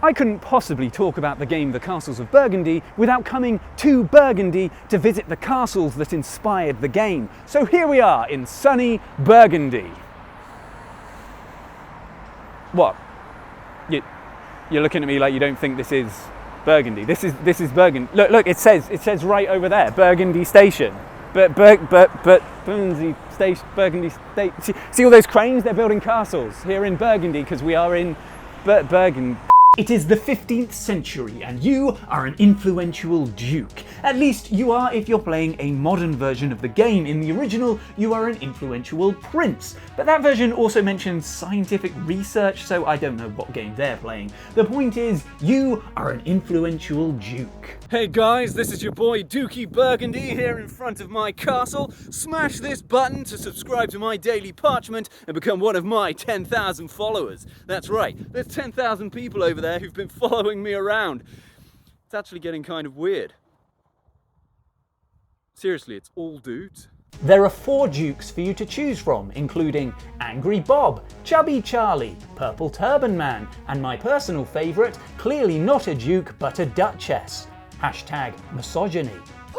I couldn't possibly talk about the game The Castles of Burgundy without coming to Burgundy to visit the castles that inspired the game. So here we are in sunny Burgundy. What? You're looking at me like you don't think this is Burgundy. This is Burgundy. Look, it says right over there, Burgundy Station. Burgundy Station, Burgundy Station. See all those cranes? They're building castles here in Burgundy because we are in Burgundy. It is the 15th century and you are an influential duke. At least you are if you're playing a modern version of the game. In the original, you are an influential prince. But that version also mentions scientific research, so I don't know what game they're playing. The point is, you are an influential duke. Hey guys, this is your boy Duchy Burgundy here in front of my castle. Smash this button to subscribe to my daily parchment and become one of my 10,000 followers. That's right, there's 10,000 people over there who've been following me around. It's actually getting kind of weird. Seriously, it's all dudes. There are 4 dukes for you to choose from, including Angry Bob, Chubby Charlie, Purple Turban Man, and my personal favourite, clearly not a duke but a duchess. #misogyny.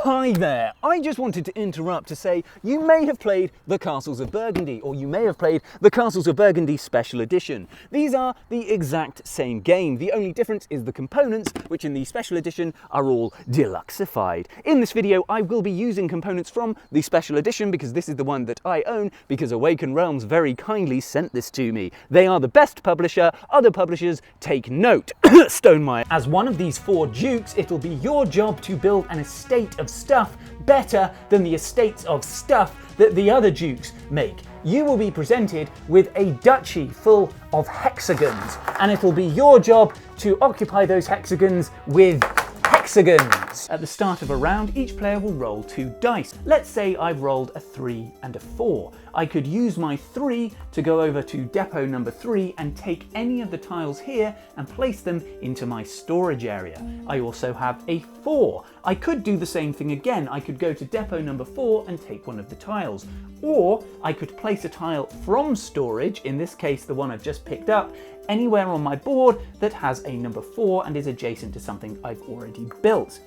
Hi there, I just wanted to interrupt to say you may have played The Castles of Burgundy, or you may have played The Castles of Burgundy Special Edition. These are the exact same game, the only difference is the components, which in the Special Edition are all deluxeified. In this video I will be using components from the Special Edition because this is the one that I own, because Awaken Realms very kindly sent this to me. They are the best publisher, other publishers take note. Stonemaier. As one of these 4 dukes, it'll be your job to build an estate of stuff better than the estates of stuff that the other dukes make. You will be presented with a duchy full of hexagons, and it'll be your job to occupy those hexagons with hexagons. At the start of a round, each player will roll 2 dice. Let's say I've rolled a 3 and a 4. I could use my 3 to go over to depot number 3 and take any of the tiles here and place them into my storage area. I also have a 4. I could do the same thing again. I could go to depot number 4 and take one of the tiles. Or I could place a tile from storage, in this case the one I've just picked up, anywhere on my board that has a number 4 and is adjacent to something I've already built.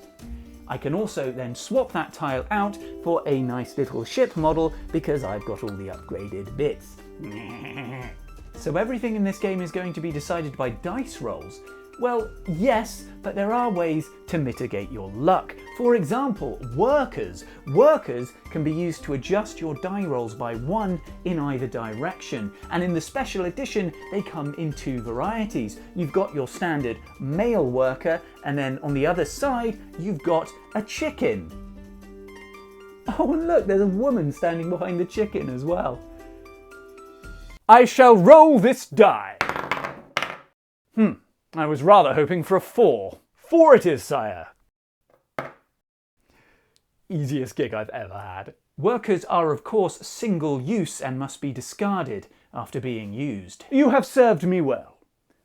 I can also then swap that tile out for a nice little ship model because I've got all the upgraded bits. So everything in this game is going to be decided by dice rolls. Well, yes, but there are ways to mitigate your luck. For example, workers. Workers can be used to adjust your die rolls by 1 in either direction. And in the Special Edition, they come in 2 varieties. You've got your standard male worker, and then on the other side, you've got a chicken. Oh, and look, there's a woman standing behind the chicken as well. I shall roll this die. I was rather hoping for a 4. 4 it is, sire. Easiest gig I've ever had. Workers are of course single use and must be discarded after being used. You have served me well.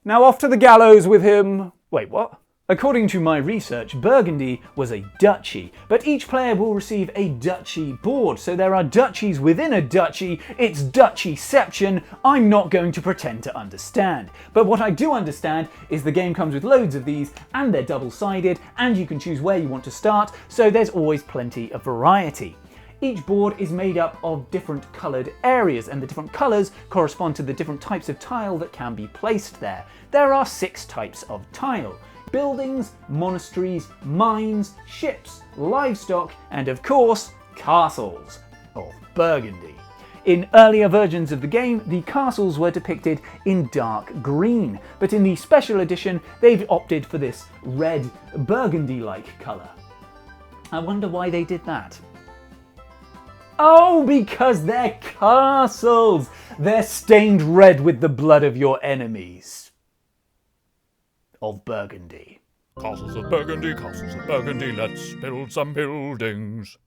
Now off to the gallows with him. Wait, what? According to my research, Burgundy was a duchy, but each player will receive a duchy board, so there are duchies within a duchy. It's duchyception. I'm not going to pretend to understand. But what I do understand is the game comes with loads of these, and they're double-sided, and you can choose where you want to start, so there's always plenty of variety. Each board is made up of different coloured areas, and the different colours correspond to the different types of tile that can be placed there. There are 6 types of tile: buildings, monasteries, mines, ships, livestock, and of course, castles of Burgundy. In earlier versions of the game, the castles were depicted in dark green, but in the Special Edition, they've opted for this red burgundy-like colour. I wonder why they did that. Oh, because they're castles! They're stained red with the blood of your enemies. Of Burgundy. Castles of Burgundy, let's build some buildings.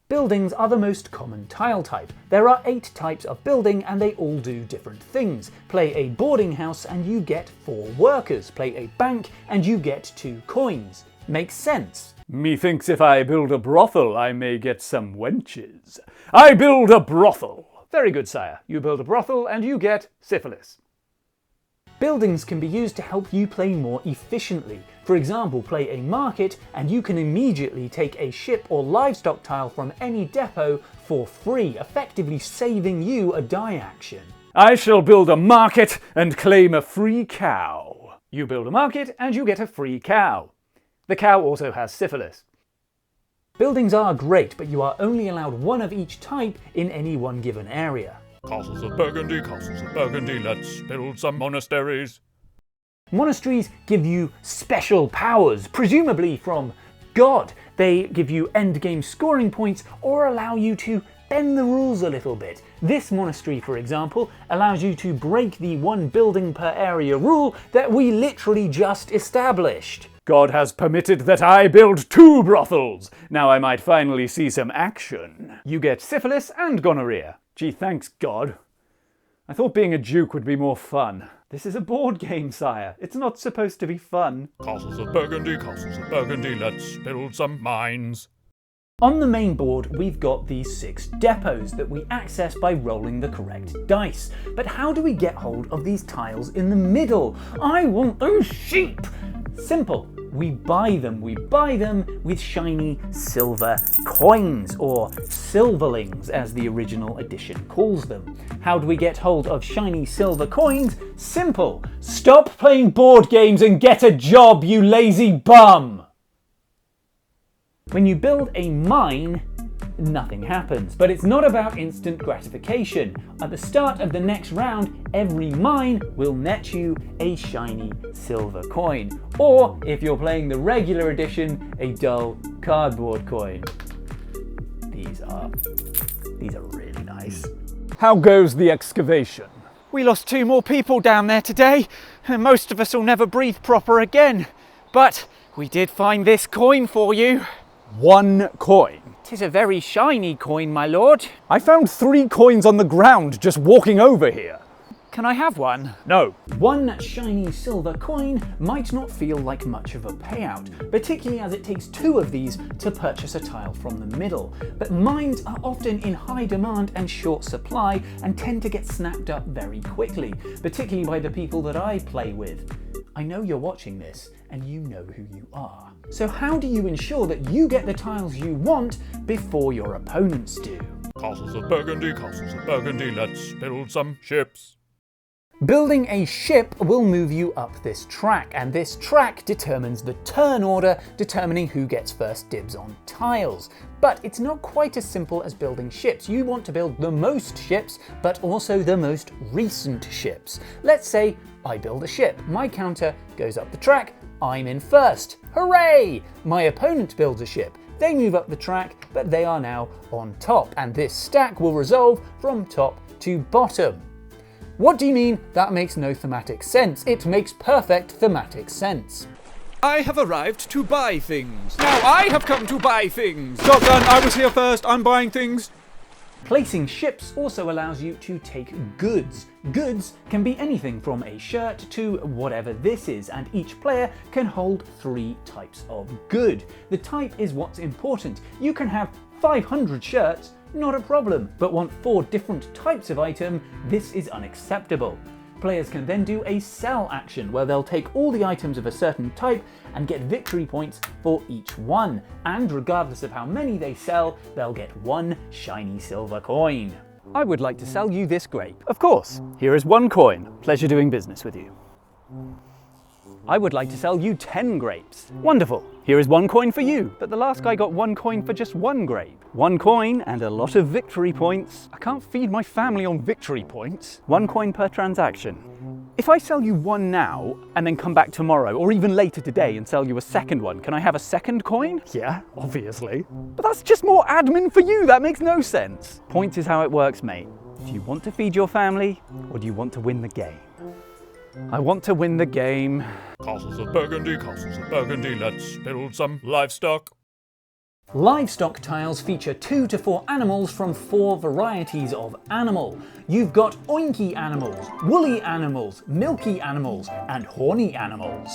Buildings are the most common tile type. There are 8 types of building and they all do different things. Play a boarding house and you get 4 workers. Play a bank and you get 2 coins. Makes sense. Methinks if I build a brothel I may get some wenches. I build a brothel. Very good, sire. You build a brothel and you get syphilis. Buildings can be used to help you play more efficiently. For example, play a market and you can immediately take a ship or livestock tile from any depot for free, effectively saving you a die action. I shall build a market and claim a free cow. You build a market and you get a free cow. The cow also has syphilis. Buildings are great, but you are only allowed one of each type in any one given area. Castles of Burgundy, Castles of Burgundy, let's build some monasteries. Monasteries give you special powers, presumably from God. They give you endgame scoring points or allow you to bend the rules a little bit. This monastery, for example, allows you to break the one building per area rule that we literally just established. God has permitted that I build 2 brothels. Now I might finally see some action. You get syphilis and gonorrhea. Gee, thanks God. I thought being a duke would be more fun. This is a board game, sire. It's not supposed to be fun. Castles of Burgundy, let's build some mines. On the main board, we've got these 6 depots that we access by rolling the correct dice. But how do we get hold of these tiles in the middle? I want those sheep! Simple. We buy them with shiny silver coins, or silverlings as the original edition calls them. How do we get hold of shiny silver coins? Simple. Stop playing board games and get a job, you lazy bum! When you build a mine, nothing happens. But it's not about instant gratification. At the start of the next round, every mine will net you a shiny silver coin. Or, if you're playing the regular edition, a dull cardboard coin. These are really nice. How goes the excavation? We lost 2 more people down there today, and most of us will never breathe proper again. But we did find this coin for you. 1 coin. 'Tis a very shiny coin, my lord. I found 3 coins on the ground just walking over here. Can I have one? No. 1 shiny silver coin might not feel like much of a payout, particularly as it takes 2 of these to purchase a tile from the middle. But mines are often in high demand and short supply and tend to get snapped up very quickly, particularly by the people that I play with. I know you're watching this, and you know who you are. So how do you ensure that you get the tiles you want before your opponents do? Castles of Burgundy, let's build some ships. Building a ship will move you up this track, and this track determines the turn order, determining who gets first dibs on tiles. But it's not quite as simple as building ships. You want to build the most ships, but also the most recent ships. Let's say I build a ship. My counter goes up the track. I'm in first. Hooray! My opponent builds a ship. They move up the track, but they are now on top, and this stack will resolve from top to bottom. What do you mean that makes no thematic sense? It makes perfect thematic sense. I have arrived to buy things. Now I have come to buy things. Shotgun, I was here first. I'm buying things. Placing ships also allows you to take goods. Goods can be anything from a shirt to whatever this is, and each player can hold 3 types of good. The type is what's important. You can have 500 shirts, not a problem, but want 4 different types of item, this is unacceptable. Players can then do a sell action where they'll take all the items of a certain type and get victory points for each one, and regardless of how many they sell, they'll get 1 shiny silver coin. I would like to sell you this grape. Of course, here is 1 coin. Pleasure doing business with you. I would like to sell you 10 grapes. Wonderful. Here is 1 coin for you. But the last guy got 1 coin for just 1 grape. 1 coin and a lot of victory points. I can't feed my family on victory points. 1 coin per transaction. If I sell you 1 now and then come back tomorrow or even later today and sell you a second one, can I have a second coin? Yeah, obviously. But that's just more admin for you. That makes no sense. Points is how it works, mate. Do you want to feed your family or do you want to win the game? I want to win the game. Castles of Burgundy, let's build some livestock. Livestock tiles feature 2 to 4 animals from 4 varieties of animal. You've got oinky animals, woolly animals, milky animals, and horny animals.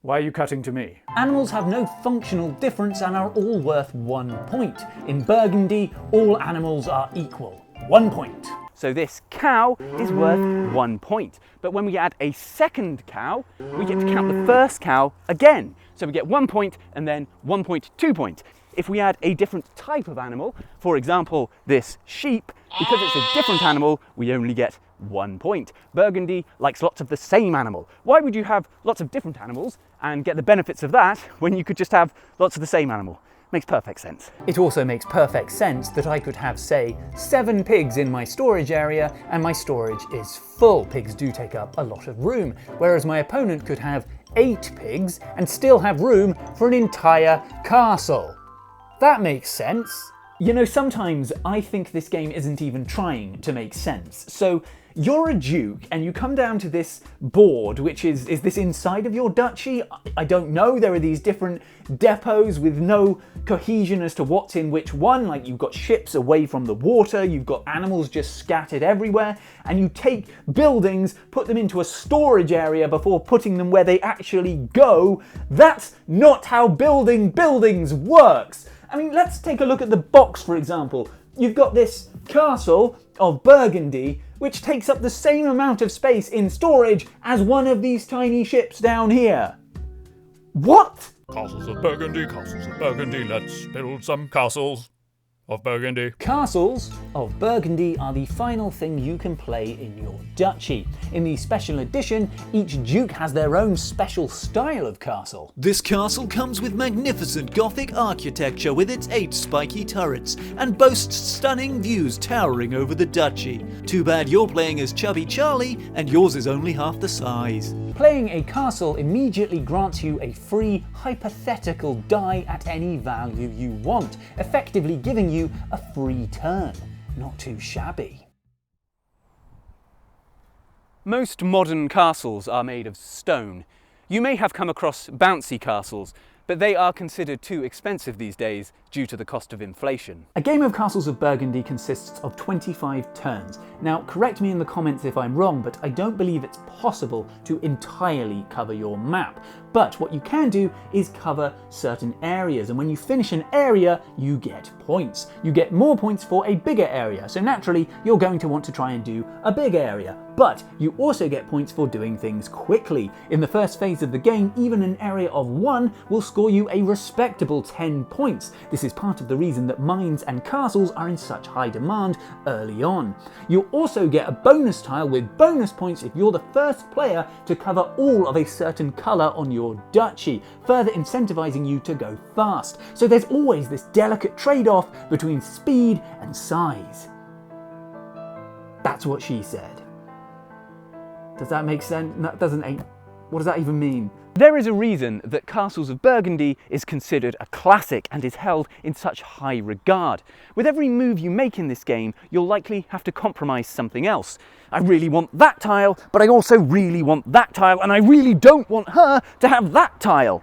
Why are you cutting to me? Animals have no functional difference and are all worth 1 point. In Burgundy, all animals are equal. 1 point. So this cow is worth 1 point. But when we add a second cow, we get to count the first cow again. So we get 1 point and then 1 point, 2 points. If we add a different type of animal, for example, this sheep, because it's a different animal, we only get 1 point. Burgundy likes lots of the same animal. Why would you have lots of different animals and get the benefits of that when you could just have lots of the same animal? Makes perfect sense. It also makes perfect sense that I could have, say, 7 pigs in my storage area and my storage is full. Pigs do take up a lot of room, whereas my opponent could have 8 pigs and still have room for an entire castle. That makes sense. You know, sometimes I think this game isn't even trying to make sense. So you're a duke and you come down to this board, which is this inside of your duchy? I don't know. There are these different depots with no cohesion as to what's in which one. Like, you've got ships away from the water, you've got animals just scattered everywhere, and you take buildings, put them into a storage area before putting them where they actually go. That's not how building buildings works. I mean, let's take a look at the box, for example. You've got this Castle of Burgundy, which takes up the same amount of space in storage as one of these tiny ships down here. What? Castles of Burgundy, let's build some castles of Burgundy. Castles of Burgundy are the final thing you can play in your duchy. In the special edition, each duke has their own special style of castle. This castle comes with magnificent Gothic architecture with its 8 spiky turrets and boasts stunning views towering over the duchy. Too bad you're playing as Chubby Charlie and yours is only half the size. Playing a castle immediately grants you a free hypothetical die at any value you want, effectively giving you a free turn. Not too shabby. Most modern castles are made of stone. You may have come across bouncy castles, but they are considered too expensive these days due to the cost of inflation. A game of Castles of Burgundy consists of 25 turns. Now, correct me in the comments if I'm wrong, but I don't believe it's possible to entirely cover your map. But what you can do is cover certain areas, and when you finish an area, you get points. You get more points for a bigger area, so naturally you're going to want to try and do a big area. But you also get points for doing things quickly. In the first phase of the game, even an area of 1 will score you a respectable 10 points. This is part of the reason that mines and castles are in such high demand early on. You'll also get a bonus tile with bonus points if you're the first player to cover all of a certain colour on your duchy, further incentivizing you to go fast. So there's always this delicate trade-off between speed and size. That's what she said. Does that make sense? No, it doesn't. What does that even mean? There is a reason that Castles of Burgundy is considered a classic and is held in such high regard. With every move you make in this game, you'll likely have to compromise something else. I really want that tile, but I also really want that tile, and I really don't want her to have that tile.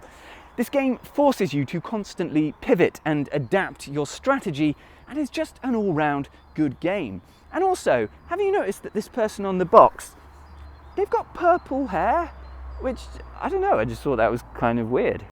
This game forces you to constantly pivot and adapt your strategy, and is just an all-round good game. And also, have you noticed that this person on the box, they've got purple hair? Which, I don't know, I just thought that was kind of weird.